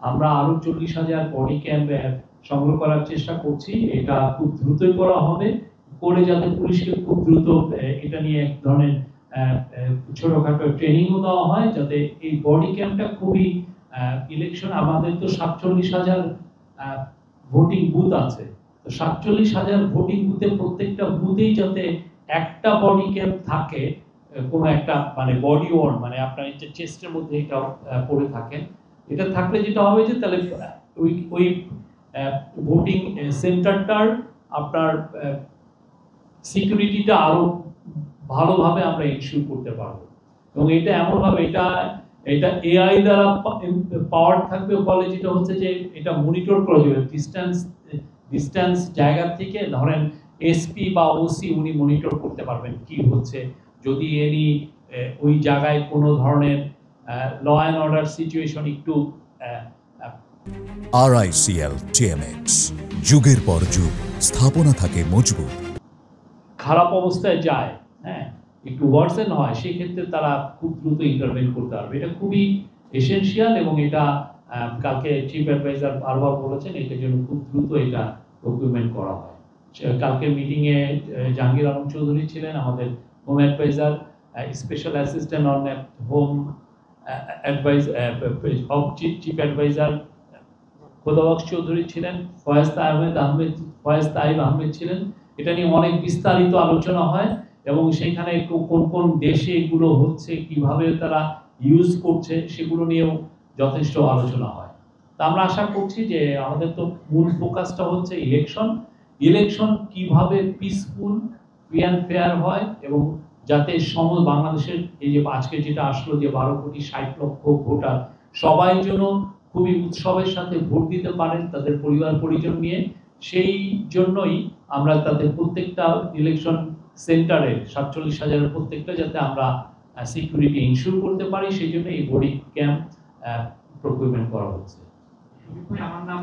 আমরা আরো 40,000 body camp সংগ্রহ করার চেষ্টা করছি। এটা খুব দ্রুতই করা হবে, করে যাতে পুলিশকে খুব দ্রুত এটা নিয়ে এক ধরনের ছোটখাটো ট্রেনিংও দেওয়া হয়, যাতে এই বডি ক্যাম্পটা খুবই ইলেকশন, আমাদের তো 47,000 ভোটিং বুথ আছে, তো 47,000 ভোটিং বুথে প্রত্যেকটা বুথেই যাতে একটা বডি ক্যাম্প থাকে, কোনো একটা মানে বডি ওয়ার্ন, মানে আপনার চেস্টের মধ্যে এটা পড়ে থাকেন। এটা থাকলে যেটা হবে যে তাহলে ওই ভোটিং সেন্টারটার আপনার সিকিউরিটিটা আরো ভালোভাবে আমরা ইনশিওর করতে পারবো। এবং এটা এমনভাবে এটা এআই দ্বারা পাওয়ার থাকবে, ফলে যেটা হচ্ছে যে এটা মনিটর করা যাবে ডিস্টেন্স জায়গা থেকে। ধরেন এসপি বা ওসি উনি মনিটর করতে পারবেন কি হচ্ছে, যদি ওই জায়গায় কোনো ধরনের ল অ্যান্ড অর্ডার সিচুয়েশন একটু RICL TMX, যুগের পর যুগ স্থাপনা থাকে মজবুত। খারাপ অবস্থায় যায়, হ্যাঁ, একটু ওয়ার্সেন হয়, সেক্ষেত্রে তারা খুব দ্রুত ইন্টারভেন করতে পারবে। এটা খুবই এসেনশিয়াল, এবং এটা কালকে চিফ অ্যাডভাইজার বারবার বলেছেন এটার জন্য খুব দ্রুত এটা ডকুমেন্ট করা হয়। কালকে মিটিংয়ে জাহাঙ্গীর আলম চৌধুরী ছিলেন, আমাদের home adviser, special assistant on home advise chief adviser Khodabaksh Chowdhury ছিলেন, ফয়েজ তাইব আহমেদ ছিলেন। এটা নিয়ে অনেক বিস্তারিত আলোচনা হয়, এবং সেখানে কোন কোন দেশে এগুলো হচ্ছে, কিভাবে তারা ইউজ করছে, সেগুলো নিয়েও যথেষ্ট আলোচনা হয়। তা আমরা আশা করছি যে আমাদের তো মূল ফোকাসটা হচ্ছে ইলেকশন কিভাবে পিসফুল, ফ্রি অ্যান্ড ফেয়ার হয়, এবং যাতে বাংলাদেশের এই যে আজকে যেটা আসলো যে 12,60,00,000 ভোটার সবাই যেন খুবই উৎসবের সাথে ভোট দিতে পারেন তাদের পরিবার পরিজন নিয়ে, সেই জন্যই আমরা তাদের প্রত্যেকটা ইলেকশন সেন্টারে 47,000 প্রত্যেকটা যাতে আমরা সিকিউরিটি ইনশিওর করতে পারি, সেই জন্য এই বডি ক্যাম্প প্রকিউরমেন্ট করা হচ্ছে। আমার নাম